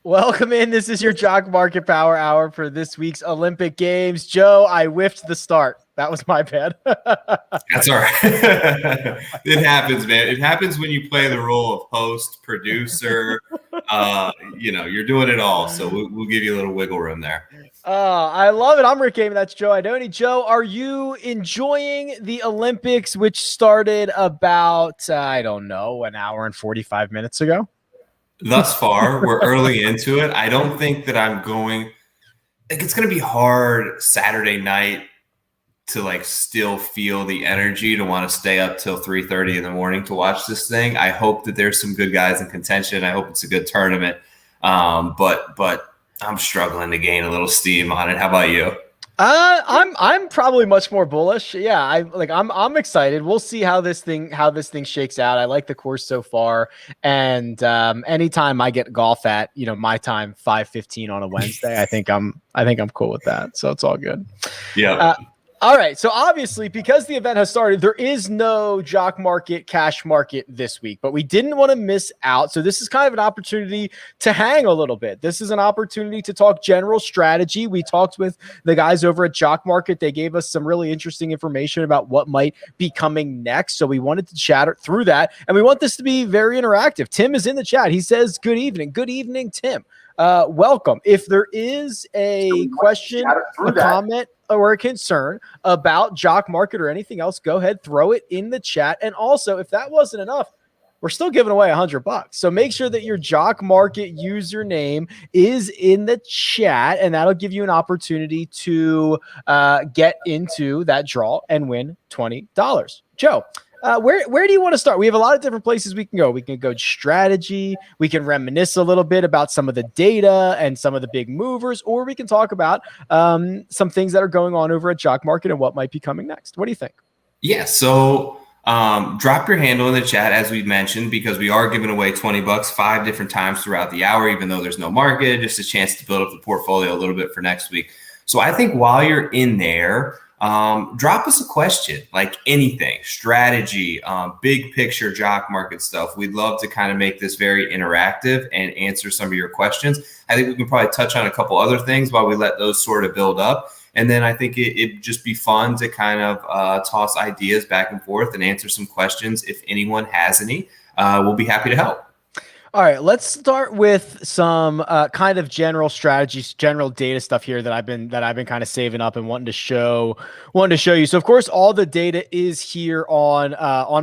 Welcome in. This is your Jock Market Power Hour for this week's Olympic Games. Joe, I whiffed the start. That was my bad. That's all right. It happens, man. It happens when you play the role of host, producer. You're doing it all. So we'll give you a little wiggle room there. I love it. I'm Rick Gehman. That's Joe Idone. Joe, are you enjoying the Olympics, which started about, an hour and 45 minutes ago? Thus far, we're early into it. I don't think that I'm going – it's going to be hard Saturday night to still feel the energy to want to stay up till 3:30 in the morning to watch this thing. I hope that there's some good guys in contention. I hope it's a good tournament. But I'm struggling to gain a little steam on it. How about you? I'm probably much more bullish. Yeah, I'm excited. We'll see how this thing shakes out. I like the course so far, and anytime I get golf at my time 5:15 on a Wednesday, I think I'm cool with that. So it's all good. Yeah. All right. So obviously, because the event has started, there is no Jock Market Cash Market this week, but we didn't want to miss out. So this is kind of an opportunity to hang a little bit. This is an opportunity to talk general strategy. We talked with the guys over at Jock Market. They gave us some really interesting information about what might be coming next. So we wanted to chat through that, and we want this to be very interactive. Tim is in the chat. He says, "Good evening." Good evening, Tim. Welcome. If there is a question, a comment, or a concern about Jock Market or anything else, go ahead, throw it in the chat. And also, if that wasn't enough, we're still giving away $100. So make sure that your Jock Market username is in the chat, and that'll give you an opportunity to get into that draw and win $20. Joe, where do you want to start? We have a lot of different places we can go. We can go strategy. We can reminisce a little bit about some of the data and some of the big movers, or we can talk about some things that are going on over at Jock Market and what might be coming next. What do you think? Yeah. So drop your handle in the chat, as we mentioned, because we are giving away $20 5 different times throughout the hour, even though there's no market, just a chance to build up the portfolio a little bit for next week. So I think while you're in there, drop us a question, like anything, strategy, big picture Jock Market stuff. We'd love to kind of make this very interactive and answer some of your questions. I think we can probably touch on a couple other things while we let those sort of build up. And then I think it'd just be fun to kind of toss ideas back and forth and answer some questions. If anyone has any, we'll be happy to help. All right, let's start with some kind of general strategies, general data stuff here that I've been kind of saving up and wanting to show you. So of course, all the data is here on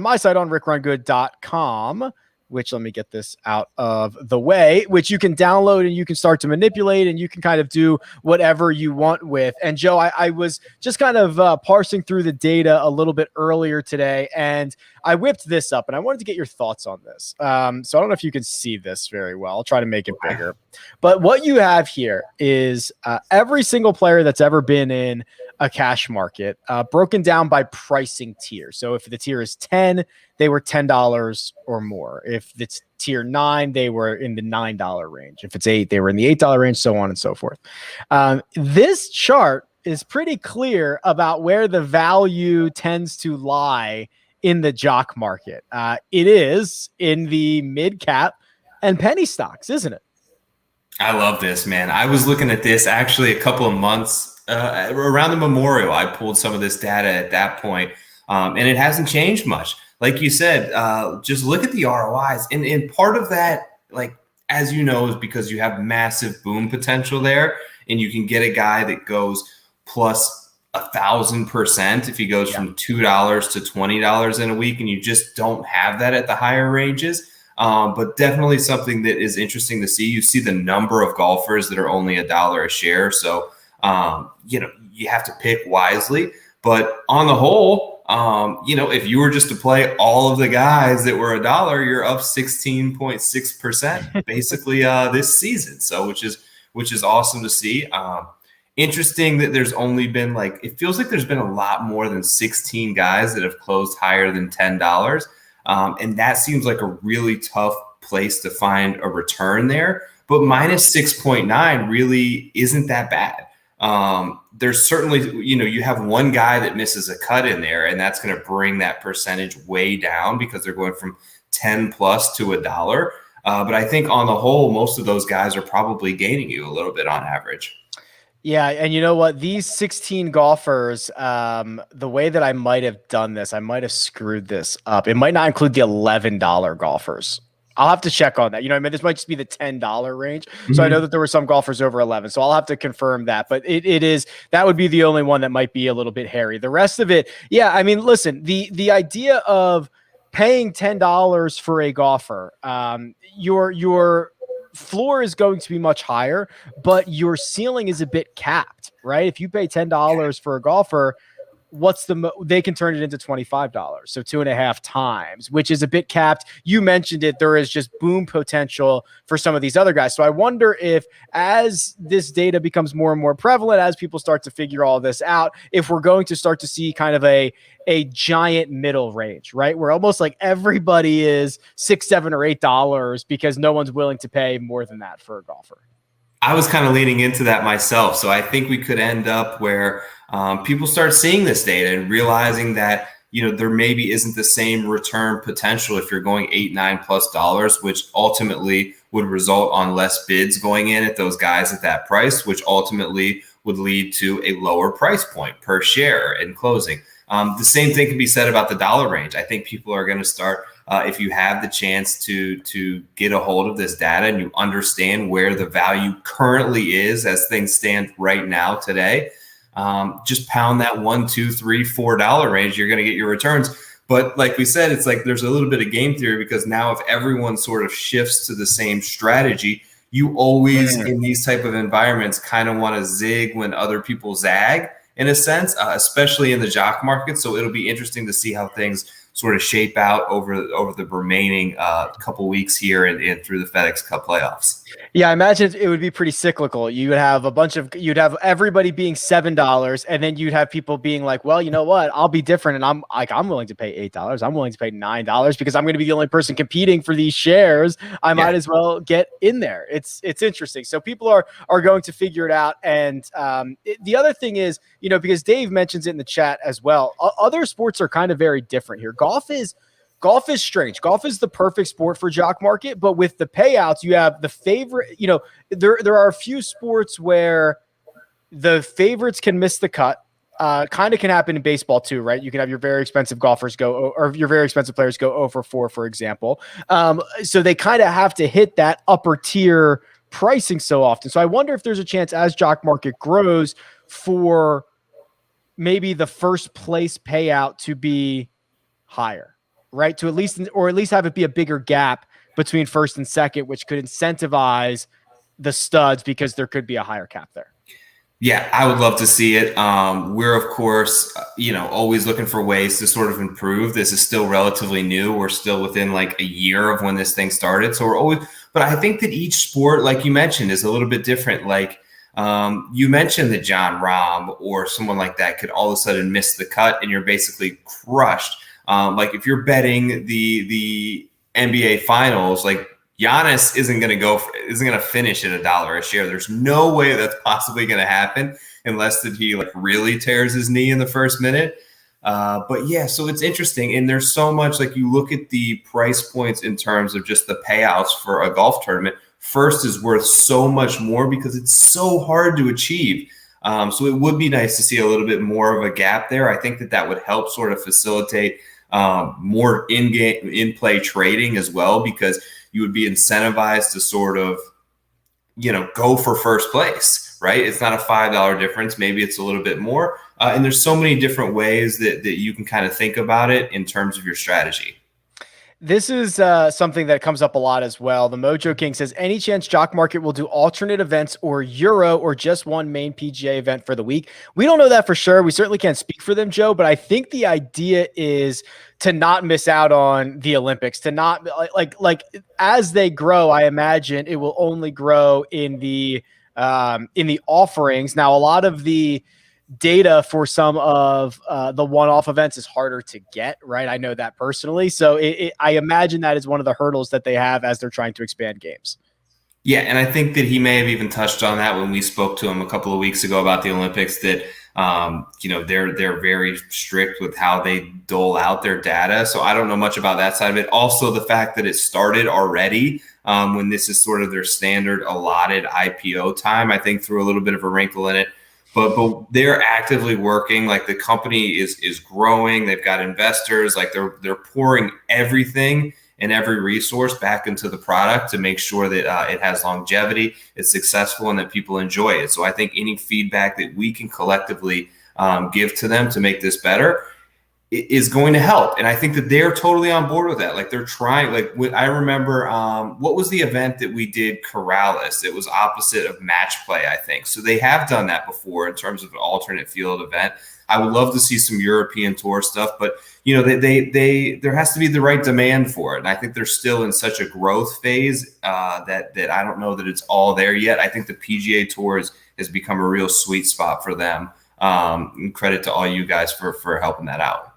my site on RickRunGood.com, which, let me get this out of the way, which you can download and you can start to manipulate and you can kind of do whatever you want with. And Joe, I was just kind of parsing through the data a little bit earlier today, and I whipped this up and I wanted to get your thoughts on this. So I don't know if you can see this very well. I'll try to make it bigger. But what you have here is every single player that's ever been in a cash market broken down by pricing tier. So if the tier is 10, they were $10 or more. If it's tier 9, they were in the $9 range. If it's 8, they were in the $8 range, so on and so forth. This chart is pretty clear about where the value tends to lie in the Jock Market. It is in the mid cap and penny stocks, isn't it? I love this, man. I was looking at this actually a couple of months around the Memorial. I pulled some of this data at that point, and it hasn't changed much. Like you said, just look at the ROIs. And part of that, like, as you know, is because you have massive boom potential there, and you can get a guy that goes plus 1,000% if he goes from $2 to $20 in a week, and you just don't have that at the higher ranges. But definitely something that is interesting to see. You see the number of golfers that are only $1 a share. So, you have to pick wisely. But on the whole, if you were just to play all of the guys that were $1, you're up 16.6% basically this season. So which is awesome to see. Interesting that there's only been it feels like there's been a lot more than 16 guys that have closed higher than $10. And that seems like a really tough place to find a return there. But minus 6.9 really isn't that bad. There's certainly, you have one guy that misses a cut in there, and that's going to bring that percentage way down because they're going from 10 plus to $1. But I think on the whole, most of those guys are probably gaining you a little bit on average. Yeah, and you know what? These 16 golfers, the way that I might have done this, I might have screwed this up. It might not include the $11 golfers. I'll have to check on that. You know, I mean, this might just be the $10 range. So I know that there were some golfers over 11. So I'll have to confirm that. But it is, that would be the only one that might be a little bit hairy. The rest of it, yeah, I mean, listen, the idea of paying $10 for a golfer, your floor is going to be much higher, but your ceiling is a bit capped, right? If you pay $10 for a golfer, they can turn it into $25. So 2.5 times, which is a bit capped. You mentioned it. There is just boom potential for some of these other guys. So I wonder if, as this data becomes more and more prevalent, as people start to figure all this out, if we're going to start to see kind of a giant middle range, right? Where almost like everybody is $6, $7, or $8 because no one's willing to pay more than that for a golfer. I was kind of leaning into that myself. So I think we could end up where people start seeing this data and realizing that, there maybe isn't the same return potential if you're going $8, $9+ which ultimately would result on less bids going in at those guys at that price, which ultimately would lead to a lower price point per share in closing. The same thing can be said about the dollar range. I think people are going to start, if you have the chance to get a hold of this data and you understand where the value currently is as things stand right now today, just pound that $1, $2, $3, $4 range. You're going to get your returns. But like we said, it's like there's a little bit of game theory, because now if everyone sort of shifts to the same strategy, you always in these type of environments kind of want to zig when other people zag, in a sense, especially in the Jock market. So it'll be interesting to see how things sort of shape out over the remaining couple weeks here and through the FedEx Cup playoffs. Yeah, I imagine it would be pretty cyclical. You would have you'd have everybody being $7, and then you'd have people being like, well, you know what? I'll be different. And I'm willing to pay $8. I'm willing to pay $9 because I'm going to be the only person competing for these shares. I might as well get in there. It's interesting. So people are going to figure it out. And the other thing is, because Dave mentions it in the chat as well, other sports are kind of very different here. Golf is strange. Golf is the perfect sport for Jock Market, but with the payouts, you have the favorite, there are a few sports where the favorites can miss the cut. Kind of can happen in baseball too, right? You can have your very expensive golfers or your very expensive players go 0 for 4, for example. So they kind of have to hit that upper tier pricing so often. So I wonder if there's a chance, as Jock Market grows, for maybe the first place payout to be higher, right? To at least have it be a bigger gap between first and second, which could incentivize the studs because there could be a higher cap there. Yeah, I would love to see it. We're, of course, always looking for ways to sort of improve. This is still relatively new. We're still within like a year of when this thing started. So but I think that each sport, like you mentioned, is a little bit different. Like you mentioned that John Rahm or someone like that could all of a sudden miss the cut and you're basically crushed. Like if you're betting the NBA finals, like Giannis isn't going to finish at $1 a share. There's no way that's possibly going to happen unless that he like really tears his knee in the first minute. But yeah, so it's interesting. And there's so much, like you look at the price points in terms of just the payouts for a golf tournament. First is worth so much more because it's so hard to achieve. So it would be nice to see a little bit more of a gap there. I think that would help sort of facilitate more in-play trading as well, because you would be incentivized to sort of, go for first place, right? It's not a $5 difference. Maybe it's a little bit more. And there's so many different ways that you can kind of think about it in terms of your strategy. This is something that comes up a lot as well. The Mojo King says, any chance Jock Market will do alternate events or Euro or just one main PGA event for the week? We don't know that for sure. We certainly can't speak for them, Joe, but I think the idea is to not miss out on the Olympics, to not like as they grow, I imagine it will only grow in the offerings. Now, a lot of the data for some of the one-off events is harder to get, right? I know that personally. So I imagine that is one of the hurdles that they have as they're trying to expand games. Yeah, and I think that he may have even touched on that when we spoke to him a couple of weeks ago about the Olympics, that They're very strict with how they dole out their data. So I don't know much about that side of it. Also, the fact that it started already when this is sort of their standard allotted IPO time, I think threw a little bit of a wrinkle in it. But they're actively working. Like the company is growing. They've got investors. Like they're pouring everything and every resource back into the product to make sure that it has longevity, it's successful, and that people enjoy it. So I think any feedback that we can collectively give to them to make this better is going to help. And I think that they're totally on board with that. Like they're trying, I remember, what was the event that we did, Corrales? It was opposite of Match Play, I think. So they have done that before in terms of an alternate field event. I would love to see some European tour stuff, but there has to be the right demand for it. And I think they're still in such a growth phase that I don't know that it's all there yet. I think the PGA Tour has become a real sweet spot for them. And credit to all you guys for helping that out.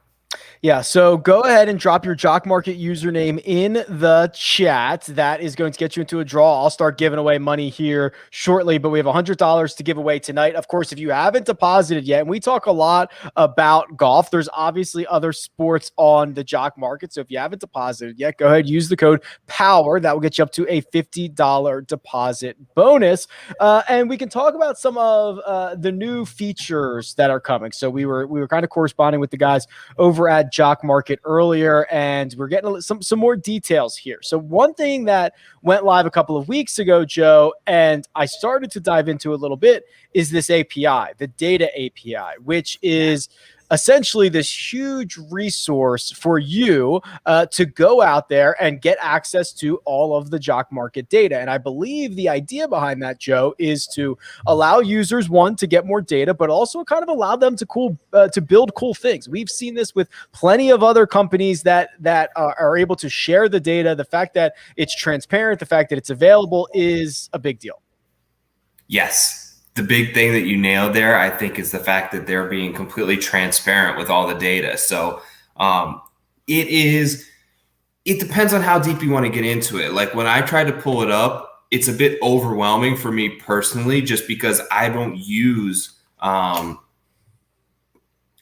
Yeah, so go ahead and drop your Jock Market username in the chat. That is going to get you into a draw. I'll start giving away money here shortly, but we have $100 to give away tonight. Of course, if you haven't deposited yet, and we talk a lot about golf, there's obviously other sports on the Jock Market. So if you haven't deposited yet, go ahead, use the code POWER. That will get you up to a $50 deposit bonus. And we can talk about some of the new features that are coming. So we were kind of corresponding with the guys over at Jock Market earlier, and we're getting some more details here. So one thing that went live a couple of weeks ago, Joe, and I started to dive into a little bit, is this API, the data API, which is essentially this huge resource for you to go out there and get access to all of the Jock Market data. And I believe the idea behind that, Joe, is to allow users, one, to get more data, but also kind of allow them to build cool things. We've seen this with plenty of other companies that are able to share the data. The fact that it's transparent, the fact that it's available is a big deal. Yes. The big thing that you nailed there, I think, is the fact that they're being completely transparent with all the data. So it depends on how deep you want to get into it. Like when I try to pull it up, it's a bit overwhelming for me personally, just because I don't use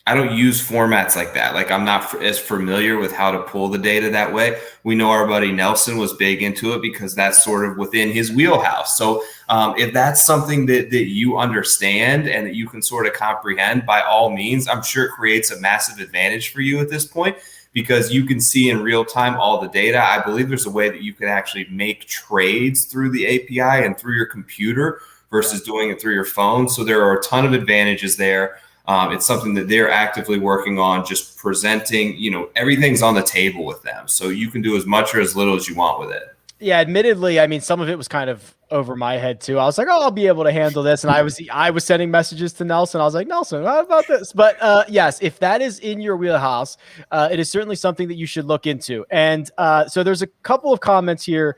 formats like that. Like I'm not as familiar with how to pull the data that way. We know our buddy Nelson was big into it because that's sort of within his wheelhouse. So if that's something that you understand and that you can sort of comprehend, by all means, I'm sure it creates a massive advantage for you at this point, because you can see in real time all the data. I believe there's a way that you can actually make trades through the API and through your computer versus doing it through your phone. So there are a ton of advantages there. It's something that they're actively working on, just presenting, everything's on the table with them. So you can do as much or as little as you want with it. Yeah, admittedly, I mean, some of it was kind of over my head too. I was like, oh, I'll be able to handle this. And I was sending messages to Nelson. I was like, Nelson, what about this? But yes, if that is in your wheelhouse, it is certainly something that you should look into. And so there's a couple of comments here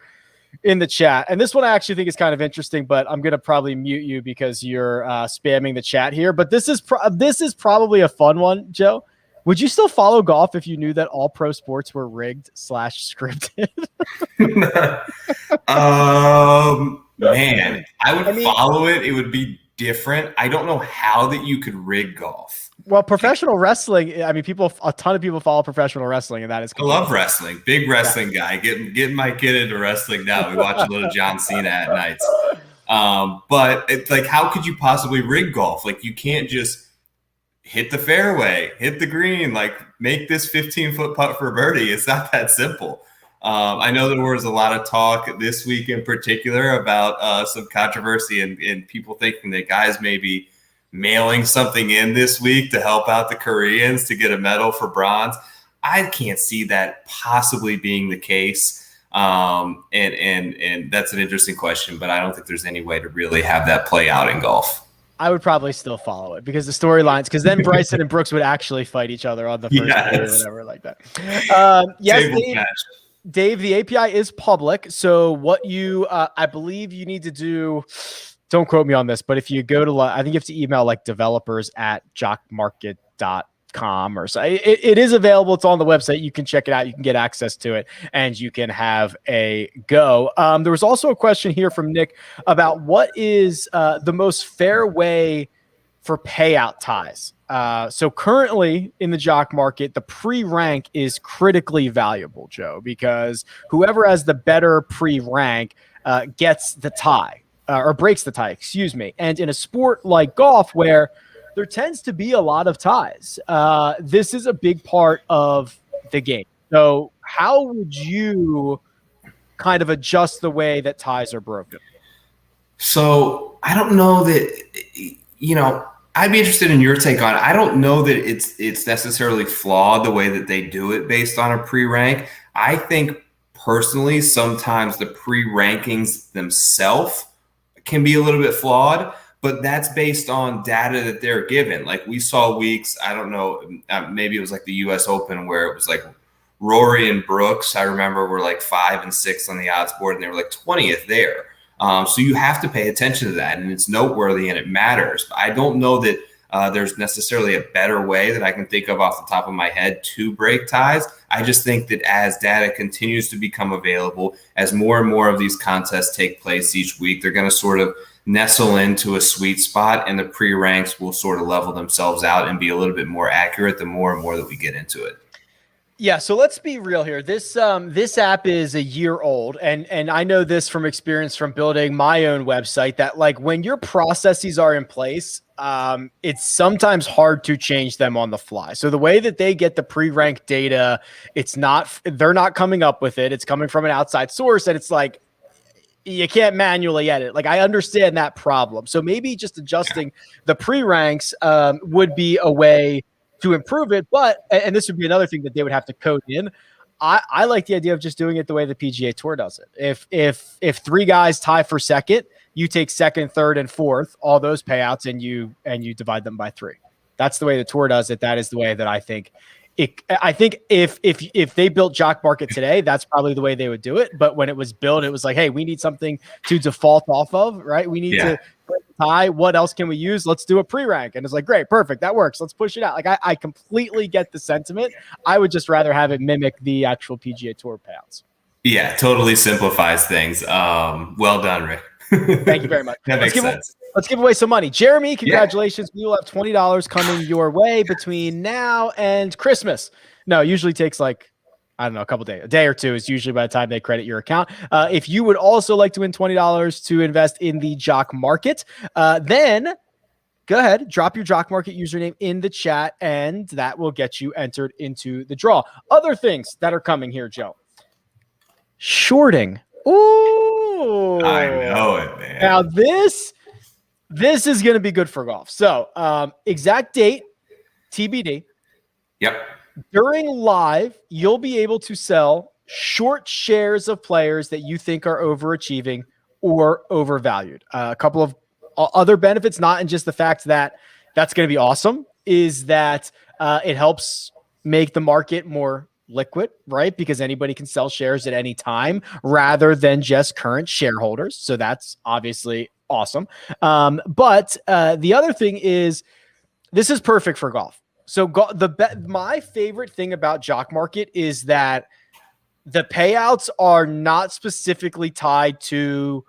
in the chat, and this one I actually think is kind of interesting, but I'm going to probably mute you because you're spamming the chat here. But this is probably a fun one, Joe. Would you still follow golf if you knew that all pro sports were rigged / scripted? Man, I would follow it. It would be different. I don't know how that you could rig golf. Well, professional wrestling, I mean, a ton of people follow professional wrestling, and that is cool. I love wrestling. Big wrestling guy. Getting my kid into wrestling now. We watch a little John Cena at nights. But it's like, how could you possibly rig golf? Like, you can't just hit the fairway, hit the green, like make this 15-foot putt for birdie. It's not that simple. I know there was a lot of talk this week in particular about some controversy and people thinking that guys may be mailing something in this week to help out the Koreans to get a medal for bronze. I can't see that possibly being the case. And that's an interesting question, but I don't think there's any way to really have that play out in golf. I would probably still follow it because the storylines, because then Bryson and Brooks would actually fight each other on the first day or whatever like that. Yes, Dave, the API is public. So what I believe you need to do, don't quote me on this, but if you go to, I think you have to email like developers@jockmarket.com or so. It is available. It's on the website. You can check it out. You can get access to it and you can have a go. There was also a question here from Nick about what is the most fair way for payout ties. So currently in the Jock market, the pre-rank is critically valuable, Joe, because whoever has the better pre-rank gets the tie or breaks the tie, excuse me. And in a sport like golf where there tends to be a lot of ties, this is a big part of the game. So how would you kind of adjust the way that ties are broken? So I don't know that, I'd be interested in your take on it. I don't know that it's necessarily flawed the way that they do it based on a pre-rank. I think personally, sometimes the pre-rankings themselves can be a little bit flawed, but that's based on data that they're given. Like we saw weeks, I don't know, maybe it was like the US Open where it was like Rory and Brooks, I remember, were like 5 and 6 on the odds board and they were like 20th there. So you have to pay attention to that, and it's noteworthy and it matters. But I don't know that there's necessarily a better way that I can think of off the top of my head to break ties. I just think that as data continues to become available, as more and more of these contests take place each week, they're going to sort of nestle into a sweet spot, and the pre-ranks will sort of level themselves out and be a little bit more accurate the more and more that we get into it. Yeah, so let's be real here. This app is a year old, and I know this from experience from building my own website that like when your processes are in place, it's sometimes hard to change them on the fly. So the way that they get the pre-ranked data, they're not coming up with it. It's coming from an outside source, and it's like you can't manually edit. Like I understand that problem. So maybe just adjusting the pre-ranks would be a way to improve it. But, and this would be another thing that they would have to code in. I like the idea of just doing it the way the PGA Tour does it. If 3 guys tie for second, you take second, third, and fourth, all those payouts, and you divide them by 3. That's the way the Tour does it. That is the way that I think it. I think if they built Jock Market today, that's probably the way they would do it. But when it was built, it was like, hey, we need something to default off of, right? We need to tie. What else can we use? Let's do a pre-rank. And it's like, great, perfect. That works. Let's push it out. Like I completely get the sentiment. I would just rather have it mimic the actual PGA Tour payouts. Yeah, totally simplifies things. Well done, Rick. Thank you very much. That makes sense. Let's give away some money. Jeremy, congratulations. We will have $20 coming your way between now and Christmas. No, it usually takes like, I don't know, a day or two is usually by the time they credit your account. If you would also like to win $20 to invest in the Jock Market, then go ahead, drop your Jock Market username in the chat, and that will get you entered into the draw. Other things that are coming here, Joe. Shorting. Ooh. I know it, man. Now this is going to be good for golf. So exact date, TBD. Yep. During live, you'll be able to sell short shares of players that you think are overachieving or overvalued. A couple of other benefits, not in just the fact that that's going to be awesome, is that it helps make the market more liquid, right? Because anybody can sell shares at any time rather than just current shareholders. So that's obviously awesome. But the other thing is this is perfect for golf. So my favorite thing about Jock Market is that the payouts are not specifically tied to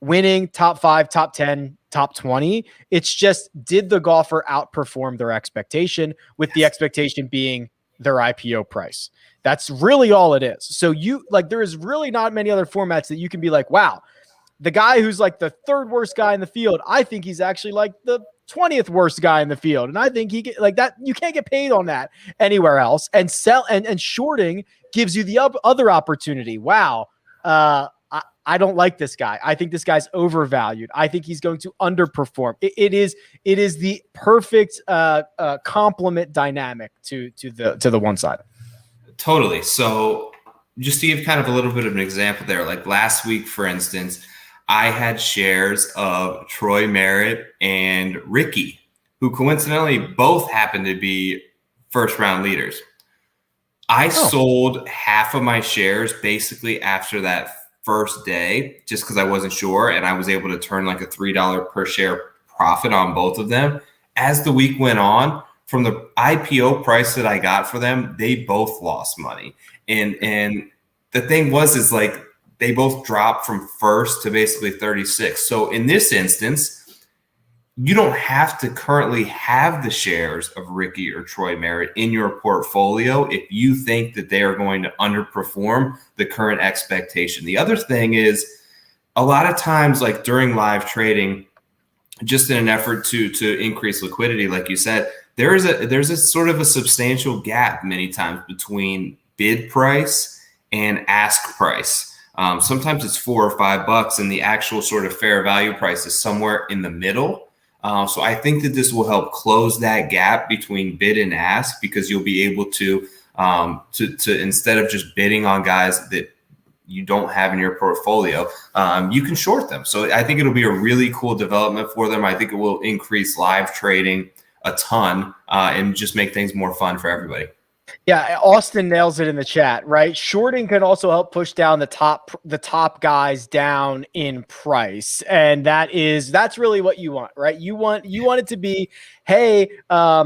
winning top 5, top 10, top 20. It's just, did the golfer outperform their expectation, with the expectation being their IPO price. That's really all it is. So there is really not many other formats that you can be like, wow, the guy who's like the 3rd worst guy in the field, I think he's actually like the 20th worst guy in the field. And I think he get like that. You can't get paid on that anywhere else. And shorting gives you the other opportunity. Wow. I don't like this guy. I think this guy's overvalued. I think he's going to underperform. It is the perfect complement dynamic to the one side. Totally. So just to give kind of a little bit of an example there, like last week, for instance, I had shares of Troy Merritt and Ricky, who coincidentally both happened to be first round leaders. I sold half of my shares basically after that first day, just because I wasn't sure. And I was able to turn like a $3 per share profit on both of them. As the week went on, from the IPO price that I got for them, they both lost money. And the thing is like, they both dropped from first to basically 36. So in this instance, you don't have to currently have the shares of Ricky or Troy Merritt in your portfolio if you think that they are going to underperform the current expectation. The other thing is, a lot of times, like during live trading, just in an effort to increase liquidity, like you said, there's a sort of a substantial gap many times between bid price and ask price. Sometimes it's $4 or $5, and the actual sort of fair value price is somewhere in the middle. So I think that this will help close that gap between bid and ask, because you'll be able to instead of just bidding on guys that you don't have in your portfolio, you can short them. So I think it'll be a really cool development for them. I think it will increase live trading a ton and just make things more fun for everybody. Yeah, Austin nails it in the chat, right? Shorting can also help push down the top guys down in price. And that's really what you want, right? You want it to be, hey, I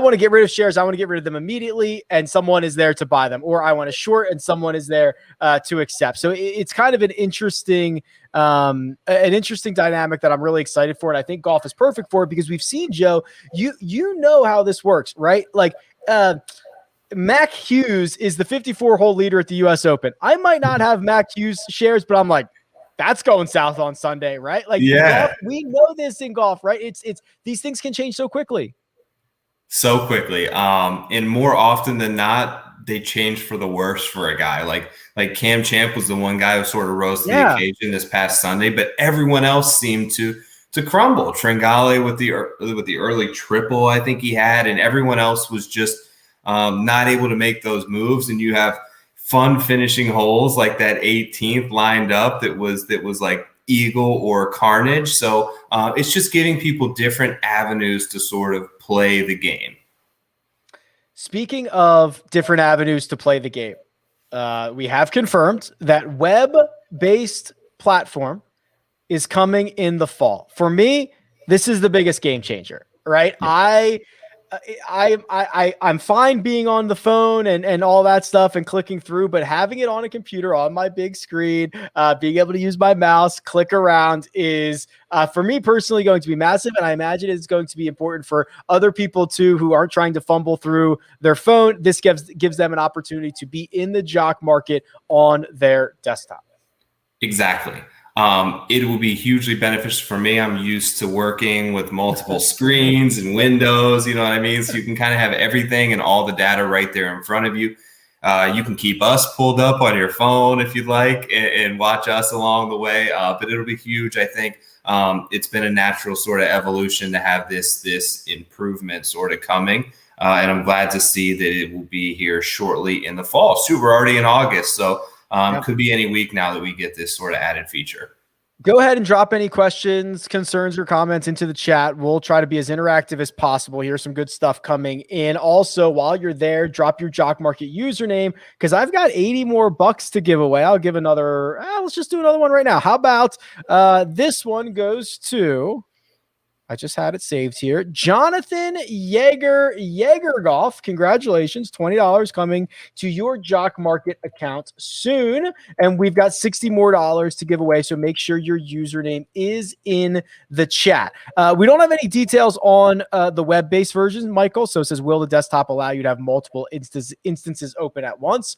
want to get rid of shares. I want to get rid of them immediately, and someone is there to buy them, or I want to short and someone is there to accept. So it's kind of an interesting dynamic that I'm really excited for. And I think golf is perfect for it, because we've seen, Joe, you know how this works, right? Like, Mac Hughes is the 54-hole leader at the US Open. I might not have Mac Hughes shares, but I'm like, that's going south on Sunday, right? Like, yeah, golf, we know this in golf, right? It's these things can change so quickly. So quickly. And more often than not, they change for the worse for a guy. Like Cam Champ was the one guy who sort of rose to the occasion this past Sunday, but everyone else seemed to crumble. Tringale with the early triple, I think he had, and everyone else was just not able to make those moves. And you have fun finishing holes like that 18th lined up that was like eagle or carnage. So it's just giving people different avenues to sort of play the game. Speaking of different avenues to play the game, we have confirmed that web-based platform is coming in the fall. For me, this is the biggest game changer, right? Yeah. I'm fine being on the phone and all that stuff and clicking through, but having it on a computer on my big screen, being able to use my mouse, click around is, for me personally, going to be massive. And I imagine it's going to be important for other people too, who aren't trying to fumble through their phone. This gives them an opportunity to be in the Jock market on their desktop. Exactly. It will be hugely beneficial for me. I'm used to working with multiple screens and windows, you know what I mean? So you can kind of have everything and all the data right there in front of you. You can keep us pulled up on your phone if you'd like and watch us along the way. But it'll be huge. I think it's been a natural sort of evolution to have this improvement sort of coming. And I'm glad to see that it will be here shortly in the fall. So we're already in August. So could be any week now that we get this sort of added feature. Go ahead and drop any questions, concerns, or comments into the chat. We'll try to be as interactive as possible. Here's some good stuff coming in. Also, while you're there, drop your Jock Market username, because I've got 80 more bucks to give away. I'll give another. Let's just do another one right now. How about this one goes to... I just had it saved here. Jonathan Jaeger Golf. Congratulations. $20 coming to your Jock Market account soon. And we've got $60 more to give away. So make sure your username is in the chat. We don't have any details on the web-based version, Michael. So it says, will the desktop allow you to have multiple instances open at once?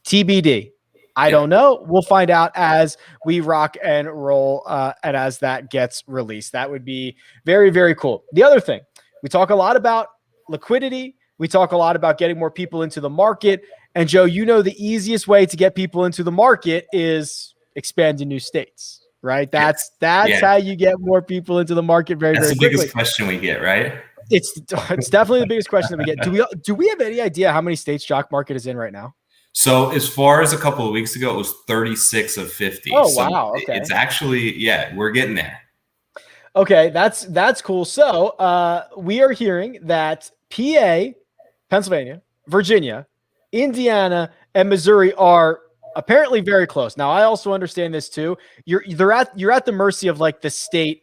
TBD. I don't know. We'll find out as we rock and roll and as that gets released. That would be very, very cool. The other thing, we talk a lot about liquidity. We talk a lot about getting more people into the market. And Joe, you know, the easiest way to get people into the market is expand to new states, right? That's how you get more people into the market very, very quickly. That's the biggest question we get, right? It's definitely the biggest question that we get. Do we have any idea how many states Jock Market is in right now? So as far as a couple of weeks ago, it was 36 of 50. Oh, so wow. Okay. It's actually, we're getting there. Okay, that's cool. So we are hearing that PA, Pennsylvania, Virginia, Indiana, and Missouri are apparently very close. Now, I also understand this too. You're at the mercy of like the state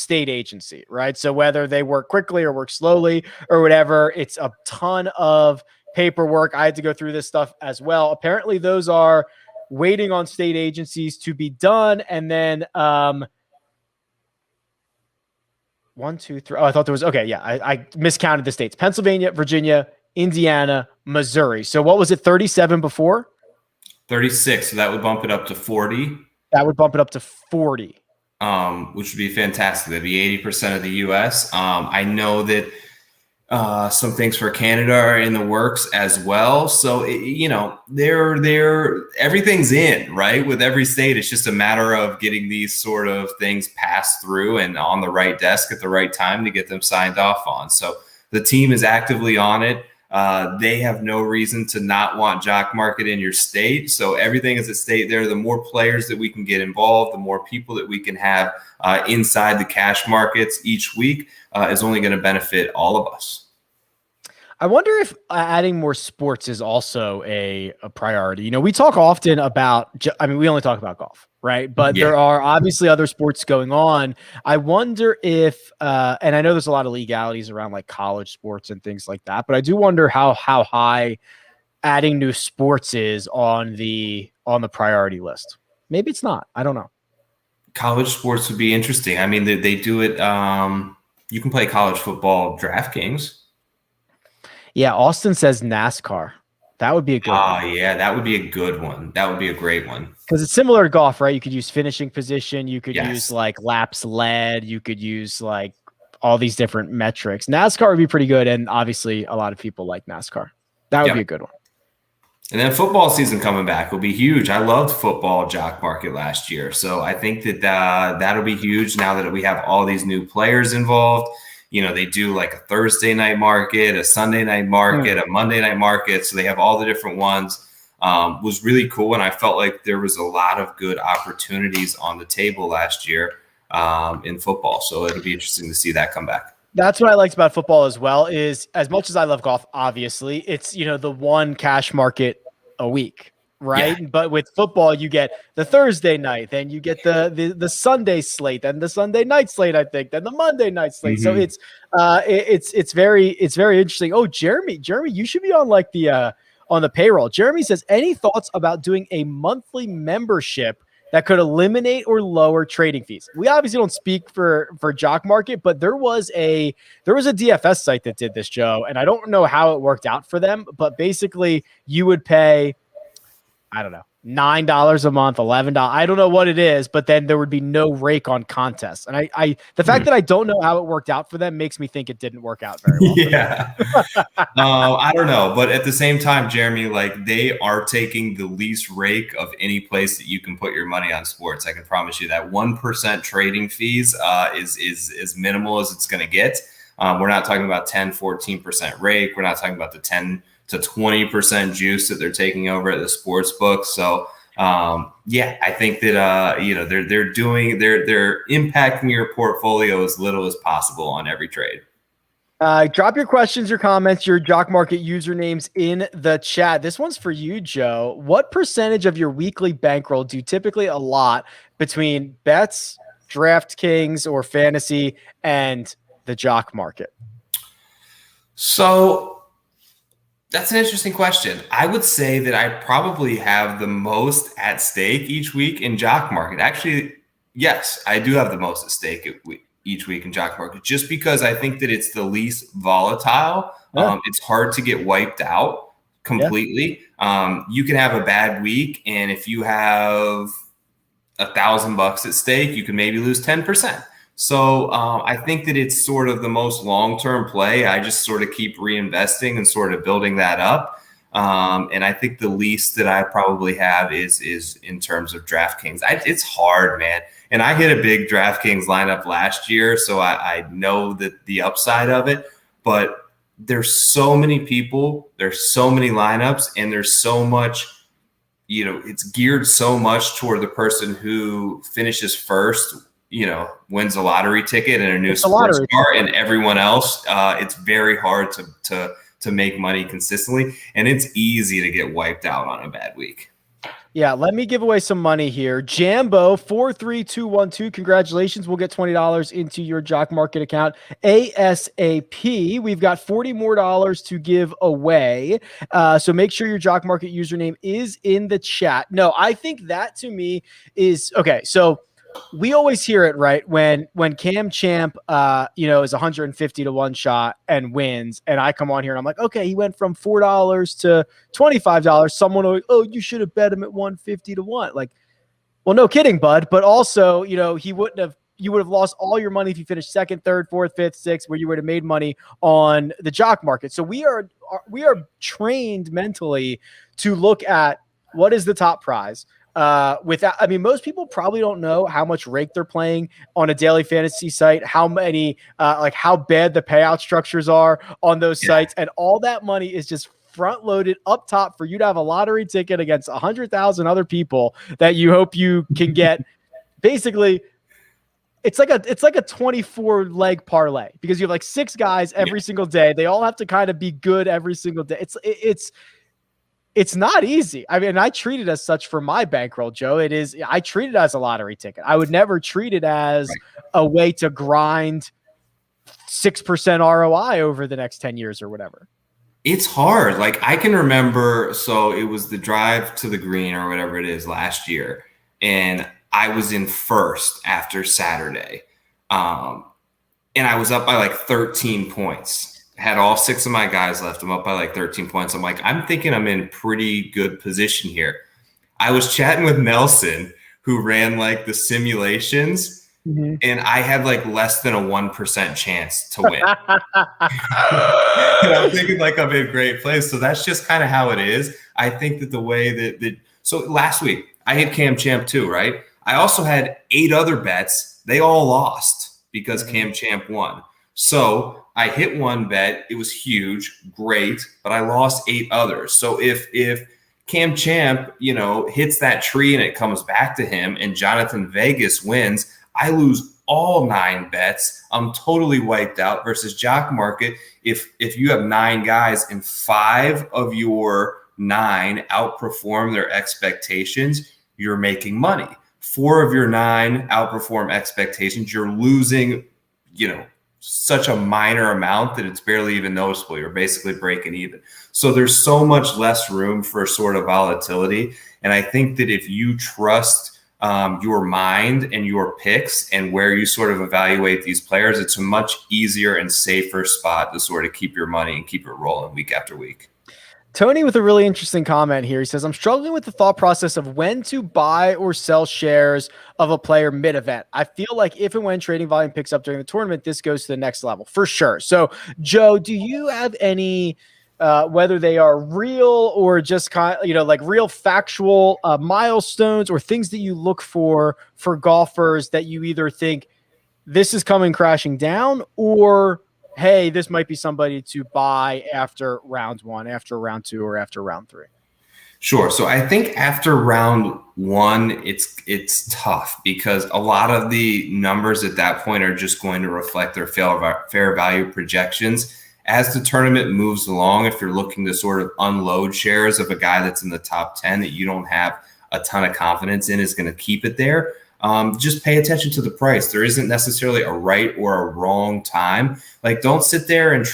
agency, right? So whether they work quickly or work slowly or whatever, it's a ton of paperwork. I had to go through this stuff as well. Apparently those are waiting on state agencies to be done. And then 1, 2, 3. Oh, I thought there was, okay. Yeah. I miscounted the states: Pennsylvania, Virginia, Indiana, Missouri. So what was it? 37 before? 36. So that would bump it up to 40. That would bump it up to 40. Which would be fantastic. That'd be 80% of the US. I know that some things for Canada are in the works as well. So, everything's in, right? With every state, it's just a matter of getting these sort of things passed through and on the right desk at the right time to get them signed off on. So the team is actively on it. They have no reason to not want Jock Market in your state. So everything is at stake there. The more players that we can get involved, the more people that we can have inside the cash markets each week is only going to benefit all of us. I wonder if adding more sports is also a priority. We talk often about, we only talk about golf, right? But there are obviously other sports going on. I wonder if, and I know there's a lot of legalities around like college sports and things like that, but I do wonder how high adding new sports is on the priority list. Maybe it's not. I don't know. College sports would be interesting. I mean, they do it. You can play college football DraftKings. Yeah, Austin says NASCAR. That would be a good one. Yeah, that would be a good one. That would be a great one. Because it's similar to golf, right? You could use finishing position. You could use like laps led. You could use like all these different metrics. NASCAR would be pretty good. And obviously a lot of people like NASCAR. That would be a good one. And then football season coming back will be huge. I loved football Jock Market last year. So I think that that'll be huge now that we have all these new players involved. They do like a Thursday night market, a Sunday night market, a Monday night market. So they have all the different ones. Was really cool. And I felt like there was a lot of good opportunities on the table last year in football. So it'll be interesting to see that come back. That's what I liked about football as well, is as much as I love golf, obviously, it's, the one cash market a week. Right. Yeah. But with football, you get the Thursday night, then you get the Sunday slate, then the Sunday night slate, I think, then the Monday night slate. So it's very interesting. Oh, Jeremy, you should be on like on the payroll. Jeremy says, any thoughts about doing a monthly membership that could eliminate or lower trading fees? We obviously don't speak for Jock Market, but there was a DFS site that did this, Joe, and I don't know how it worked out for them, but basically you would pay, I don't know, $9 a month, $11. I don't know what it is, but then there would be no rake on contests. And the fact that I don't know how it worked out for them makes me think it didn't work out very well. Yeah. I don't know. But at the same time, Jeremy, like they are taking the least rake of any place that you can put your money on sports. I can promise you that 1% trading fees is as minimal as it's going to get. We're not talking about 10, 14% rake. We're not talking about the 10 to 20% juice that they're taking over at the sports book. So I think that they're impacting your portfolio as little as possible on every trade. Drop your questions, your comments, your Jock Market usernames in the chat. This one's for you, Joe. What percentage of your weekly bankroll do you typically allot between bets, DraftKings, or fantasy, and the Jock Market? So that's an interesting question. I would say that I probably have the most at stake each week in Jock Market. Actually, yes, I do have the most at stake each week in Jock Market, just because I think that it's the least volatile. Yeah. It's hard to get wiped out completely. Yeah. You can have a bad week, and if you have $1,000 at stake, you can maybe lose 10%. So I think that it's sort of the most long-term play. I just sort of keep reinvesting and sort of building that up. And I think the least that I probably have is in terms of DraftKings. It's hard, man. And I hit a big DraftKings lineup last year, so I know that the upside of it. But there's so many people, there's so many lineups, and there's so much, it's geared so much toward the person who finishes first, wins a lottery ticket and a new sports car, and everyone else. It's very hard to make money consistently, and it's easy to get wiped out on a bad week. Yeah, let me give away some money here. Jambo 43212, congratulations. We'll get $20 into your Jock Market account ASAP. We've got $40 more to give away. So make sure your Jock Market username is in the chat. No, I think that to me is okay. So we always hear it, right? When Cam Champ, is 150 to one shot and wins, and I come on here and I'm like, okay, he went from $4 to $25. Someone will, oh, you should have bet him at 150 to one. Like, well, no kidding, bud. But also, you would have lost all your money if you finished second, third, fourth, fifth, sixth, where you would have made money on the Jock Market. So we are trained mentally to look at what is the top prize. Most people probably don't know how much rake they're playing on a daily fantasy site, how many, how bad the payout structures are on those sites. And all that money is just front loaded up top for you to have a lottery ticket against 100,000 other people that you hope you can get. Basically, it's like a 24 leg parlay because you have like 6 guys every single day. They all have to kind of be good every single day. It's not easy. I mean, I treat it as such for my bankroll, Joe. I treat it as a lottery ticket. I would never treat it as a way to grind 6% ROI over the next 10 years or whatever. It's hard. Like, I can remember, so it was the drive to the green or whatever it is last year. And I was in first after Saturday. And I was up by like 13 points. Had all 6 of my guys left. I'm up by like 13 points. I'm like, I'm thinking I'm in pretty good position here. I was chatting with Nelson, who ran like the simulations. Mm-hmm. And I had like less than a 1% chance to win. And I'm thinking like I'm in a great place. So that's just kind of how it is. I think that the way that so last week I hit Cam Champ too, right? I also had 8 other bets. They all lost because Cam Champ won. So I hit one bet. It was huge, great, but I lost 8 others. So if Cam Champ, hits that tree and it comes back to him and Jonathan Vegas wins, I lose all 9 bets. I'm totally wiped out versus Jock Market. If you have 9 guys and 5 of your 9 outperform their expectations, you're making money. 4 of your 9 outperform expectations. You're losing, such a minor amount that it's barely even noticeable. You're basically breaking even. So there's so much less room for sort of volatility. And I think that if you trust your mind and your picks and where you sort of evaluate these players, it's a much easier and safer spot to sort of keep your money and keep it rolling week after week. Tony with a really interesting comment here. He says, I'm struggling with the thought process of when to buy or sell shares of a player mid-event. I feel like if and when trading volume picks up during the tournament, this goes to the next level for sure. So, Joe, do you have any, whether they are real or just kind of, like real factual milestones or things that you look for golfers that you either think this is coming crashing down or hey, this might be somebody to buy after round 1, after round 2, or after round 3? Sure. So I think after round 1, it's tough because a lot of the numbers at that point are just going to reflect their fair value projections. As the tournament moves along, if you're looking to sort of unload shares of a guy that's in the top 10 that you don't have a ton of confidence in is going to keep it there, just pay attention to the price. There isn't necessarily a right or a wrong time. Like, don't sit there and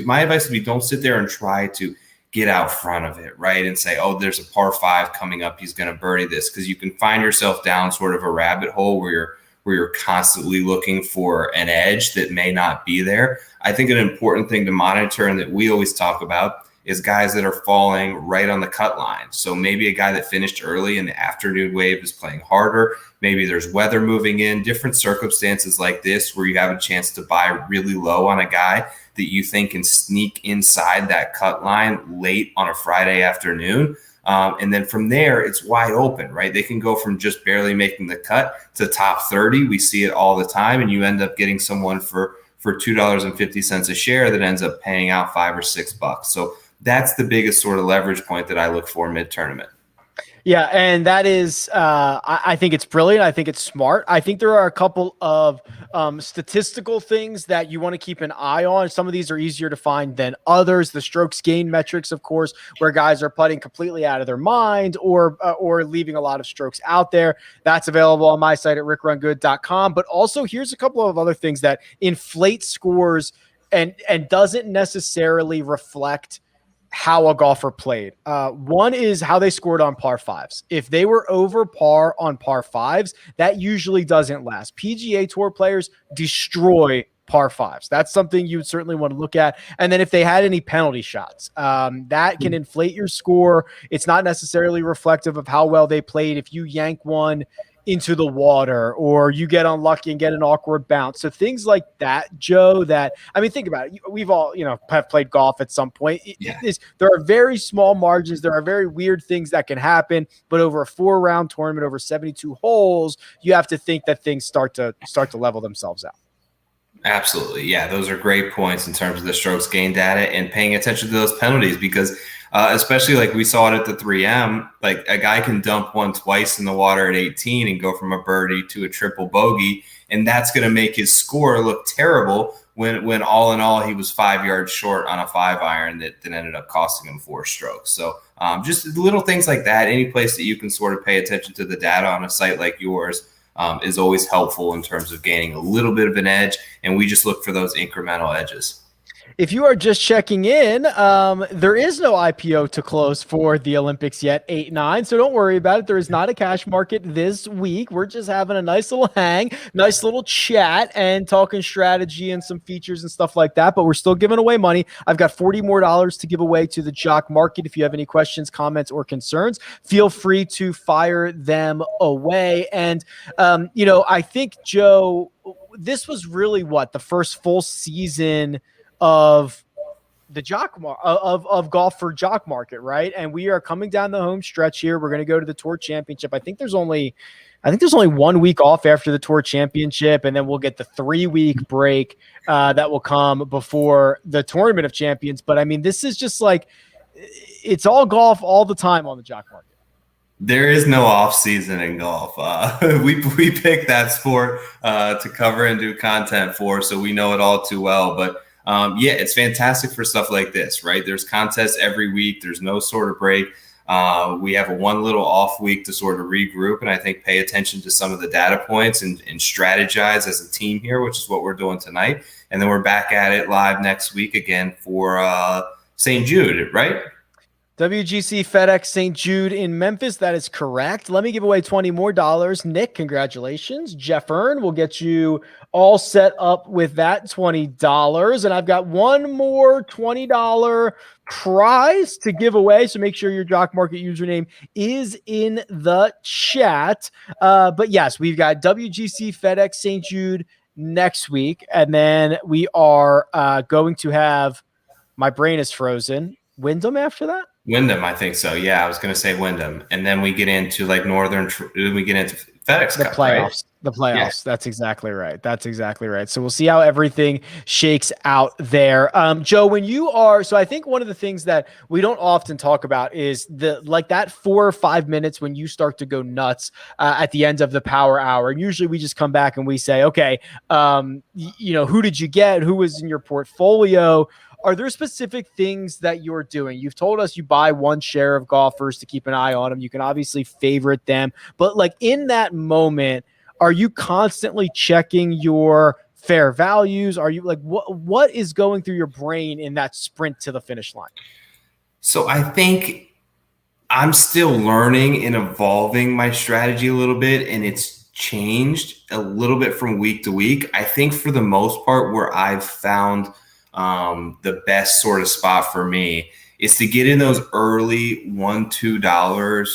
my advice would be don't sit there and try to get out front of it, right? And say, oh, there's a par 5 coming up. He's going to birdie this, because you can find yourself down sort of a rabbit hole where you're constantly looking for an edge that may not be there. I think an important thing to monitor and that we always talk about is guys that are falling right on the cut line. So maybe a guy that finished early in the afternoon wave is playing harder. Maybe there's weather moving in, different circumstances like this where you have a chance to buy really low on a guy that you think can sneak inside that cut line late on a Friday afternoon. And then from there, it's wide open, right? They can go from just barely making the cut to top 30. We see it all the time. And you end up getting someone for $2.50 a share that ends up paying out $5 or $6. So that's the biggest sort of leverage point that I look for mid-tournament. Yeah, and that is, I think it's brilliant. I think it's smart. I think there are a couple of statistical things that you want to keep an eye on. Some of these are easier to find than others. The strokes gain metrics, of course, where guys are putting completely out of their mind or leaving a lot of strokes out there. That's available on my site at RickRunGood.com. But also, here's a couple of other things that inflate scores and doesn't necessarily reflect how a golfer played. One is how they scored on par fives. If they were over par on par fives, that usually doesn't last. PGA Tour players destroy par fives. That's something you would certainly want to look at. And then if they had any penalty shots, that can inflate your score. It's not necessarily reflective of how well they played. If you yank one into the water or you get unlucky and get an awkward bounce. So things like that, Joe, that, I mean, think about it. We've all, have played golf at some point. There are very small margins. There are very weird things that can happen, but over a 4-round tournament, over 72 holes, you have to think that things start to level themselves out. Absolutely. Yeah, those are great points in terms of the strokes gain data and paying attention to those penalties because especially like we saw it at the 3M, like a guy can dump one twice in the water at 18 and go from a birdie to a triple bogey. And that's going to make his score look terrible when all in all, he was 5 yards short on a 5-iron that ended up costing him 4 strokes. So just little things like that, any place that you can sort of pay attention to the data on a site like yours is always helpful in terms of gaining a little bit of an edge. And we just look for those incremental edges. If you are just checking in, there is no IPO to close for the Olympics yet, 8-9. So don't worry about it. There is not a cash market this week. We're just having a nice little hang, nice little chat and talking strategy and some features and stuff like that. But we're still giving away money. I've got $40 more to give away to the Jock Market. If you have any questions, comments, or concerns, feel free to fire them away. And, I think, Joe, this was really the first full season of the of golf for Jock Market, right? And we are coming down the home stretch here. We're going to go to the Tour Championship. I think there's only 1 week off after the Tour Championship, and then we'll get the 3-week break that will come before the Tournament of Champions. But I mean, this is just like it's all golf all the time on the Jock Market. There is no off season in golf. We pick that sport to cover and do content for, so we know it all too well. But it's fantastic for stuff like this, right? There's contests every week. There's no sort of break. We have one little off week to sort of regroup and I think pay attention to some of the data points and strategize as a team here, which is what we're doing tonight. And then we're back at it live next week again for St. Jude, right? WGC FedEx St. Jude in Memphis. That is correct. Let me give away $20 more. Nick, congratulations. Jeff Earn will get you all set up with that $20. And I've got one more $20 prize to give away. So make sure your Jock Market username is in the chat. But yes, we've got WGC FedEx St. Jude next week. And then we are going to have, my brain is frozen, Wyndham after that? Wyndham, I think so. Yeah, I was going to say Wyndham. And then we get into like we get into FedEx the Cup, playoffs. Right? The playoffs. Yeah. That's exactly right. So we'll see how everything shakes out there. Joe, when you are, so I think one of the things that we don't often talk about is that 4 or 5 minutes when you start to go nuts at the end of the power hour. And usually we just come back and we say, okay, who did you get? Who was in your portfolio? Are there specific things that you're doing? You've told us you buy one share of golfers to keep an eye on them. You can obviously favorite them, but like in that moment, are you constantly checking your fair values? Are you like, what is going through your brain in that sprint to the finish line? So I think I'm still learning and evolving my strategy a little bit, and it's changed a little bit from week to week. I think for the most part, where I've found the best sort of spot for me is to get in those early $1-2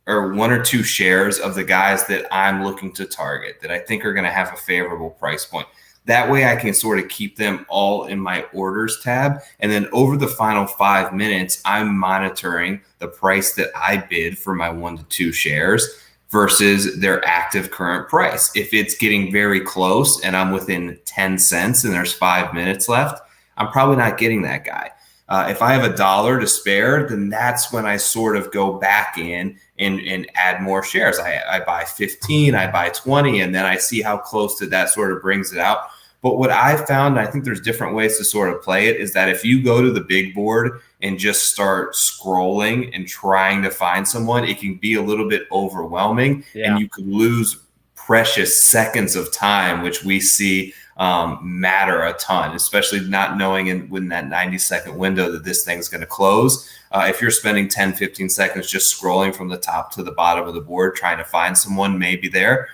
or 1 or 2 shares of the guys that I'm looking to target that I think are going to have a favorable price point. That way I can sort of keep them all in my orders tab. And then over the final 5 minutes, I'm monitoring the price that I bid for my 1 to 2 shares versus their active current price. If it's getting very close and I'm within 10 cents and there's 5 minutes left, I'm probably not getting that guy. If I have $1 to spare, then that's when I sort of go back in and add more shares. I buy 15, I buy 20, and then I see how close to that sort of brings it out. But what I found, and I think there's different ways to sort of play it, is that if you go to the big board and just start scrolling and trying to find someone, it can be a little bit overwhelming, and you could lose precious seconds of time, which we see matter a ton, especially not knowing when that 90-second window that this thing's going to close. If you're spending 10, 15 seconds just scrolling from the top to the bottom of the board trying to find someone maybe there,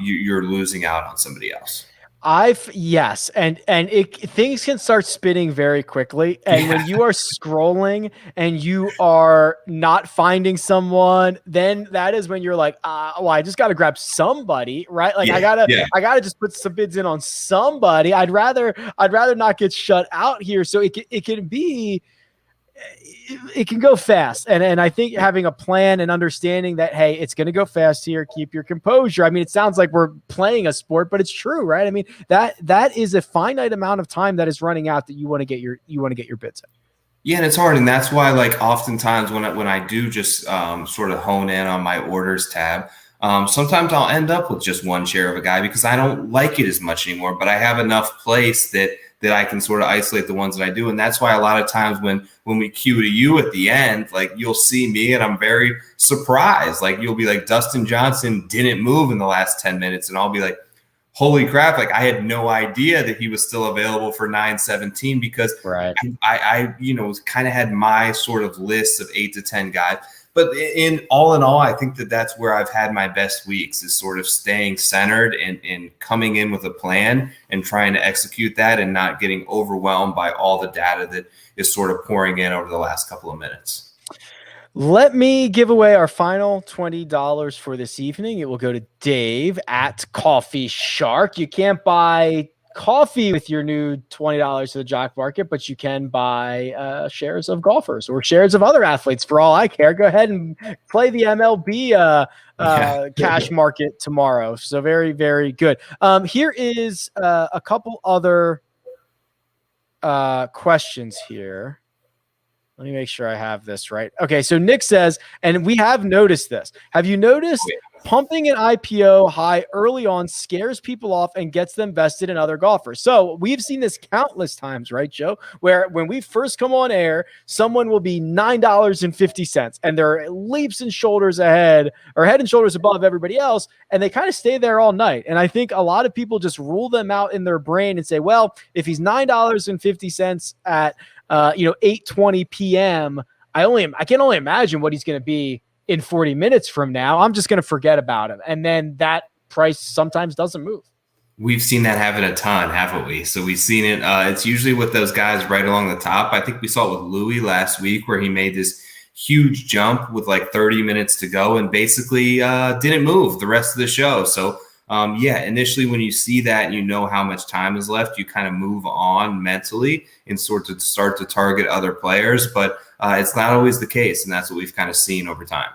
you're losing out on somebody else. Yes, and things can start spinning very quickly, and when you are scrolling and you are not finding someone, then that is when you're like, well, I just got to grab somebody, right? Like I gotta just put some bids in on somebody. I'd rather not get shut out here. So it can go fast. And I think having a plan and understanding that, hey, it's going to go fast here. Keep your composure. I mean, it sounds like we're playing a sport, but it's true, right? I mean, that is a finite amount of time that is running out that you want to get your bids in. Yeah, and it's hard. And that's why, like, oftentimes when I do just sort of hone in on my orders tab, sometimes I'll end up with just one share of a guy because I don't like it as much anymore, but I have enough place that I can sort of isolate the ones that I do. And that's why a lot of times when we cue to you at the end, like you'll see me and I'm very surprised. Like you'll be like, Dustin Johnson didn't move in the last 10 minutes. And I'll be like, holy crap. Like I had no idea that he was still available for 9:17 because I kind of had my sort of list of 8 to 10 guys. But in all, I think that's where I've had my best weeks is sort of staying centered and coming in with a plan and trying to execute that and not getting overwhelmed by all the data that is sort of pouring in over the last couple of minutes. Let me give away our final $20 for this evening. It will go to Dave at Coffee Shark. You can't buy coffee with your new $20 to the Jock Market, but you can buy shares of golfers or shares of other athletes for all I care. Go ahead and play the MLB cash market tomorrow. So very, very good. Here is a couple other questions here. Let me make sure I have this right. Okay, so Nick says, and we have noticed this. Have you noticed pumping an IPO high early on scares people off and gets them vested in other golfers? So we've seen this countless times, right, Joe? Where when we first come on air, someone will be $9.50 and they're leaps and shoulders ahead or head and shoulders above everybody else. And they kind of stay there all night. And I think a lot of people just rule them out in their brain and say, well, if he's $9.50 at 8:20 p.m. I can only imagine what he's going to be in 40 minutes from now. I'm just going to forget about him. And then that price sometimes doesn't move. We've seen that happen a ton, haven't we? So we've seen it. It's usually with those guys right along the top. I think we saw it with Louis last week where he made this huge jump with like 30 minutes to go and basically didn't move the rest of the show. So initially when you see that and you know how much time is left, you kind of move on mentally and sort of start to target other players. But it's not always the case, and that's what we've kind of seen over time.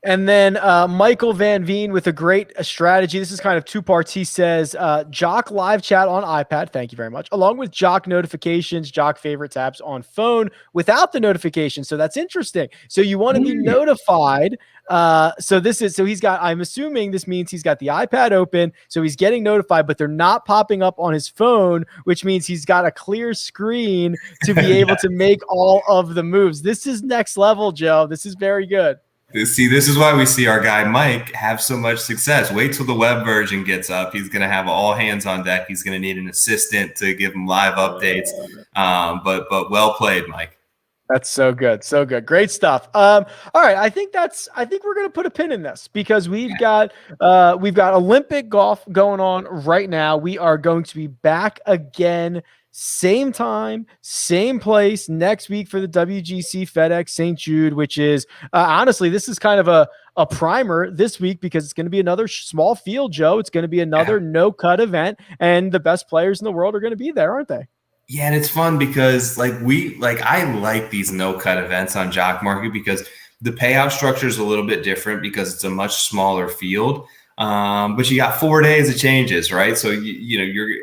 And then Michael Van Veen with a great strategy. This is kind of two parts. He says, Jock live chat on iPad. Thank you very much. Along with Jock notifications, Jock favorite tabs on phone without the notification. So that's interesting. So you want to be notified. So he's got, I'm assuming this means he's got the iPad open. So he's getting notified, but they're not popping up on his phone, which means he's got a clear screen to be able to make all of the moves. This is next level, Joe. This is very good. See, this is why we see our guy Mike have so much success. Wait till the web version gets up. He's going to have all hands on deck. He's going to need an assistant to give him live updates. But well played, Mike. That's so good. So good. Great stuff. All right. I think we're going to put a pin in this because we've got Olympic golf going on right now. We are going to be back again. Same time, same place next week for the WGC FedEx St. Jude, which is honestly, this is kind of a primer this week because it's going to be another small field, Joe. It's going to be another no-cut event, and the best players in the world are going to be there, aren't they? Yeah, and it's fun because I like these no-cut events on Jock Market because the payout structure is a little bit different because it's a much smaller field. But you got 4 days of changes, right? So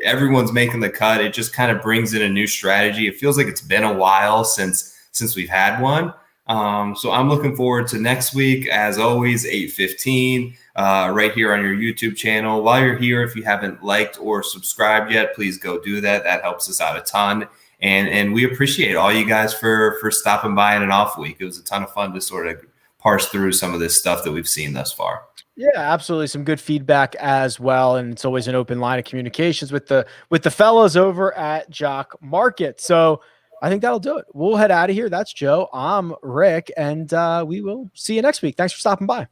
everyone's making the cut. It just kind of brings in a new strategy. It feels like it's been a while since we've had one. So I'm looking forward to next week, as always, 8:15, right here on your YouTube channel. While you're here, if you haven't liked or subscribed yet, please go do that. That helps us out a ton. And we appreciate all you guys for stopping by in an off week. It was a ton of fun to sort of parse through some of this stuff that we've seen thus far. Yeah, absolutely. Some good feedback as well. And it's always an open line of communications with the fellows over at Jock Market. So I think that'll do it. We'll head out of here. That's Joe. I'm Rick, and we will see you next week. Thanks for stopping by.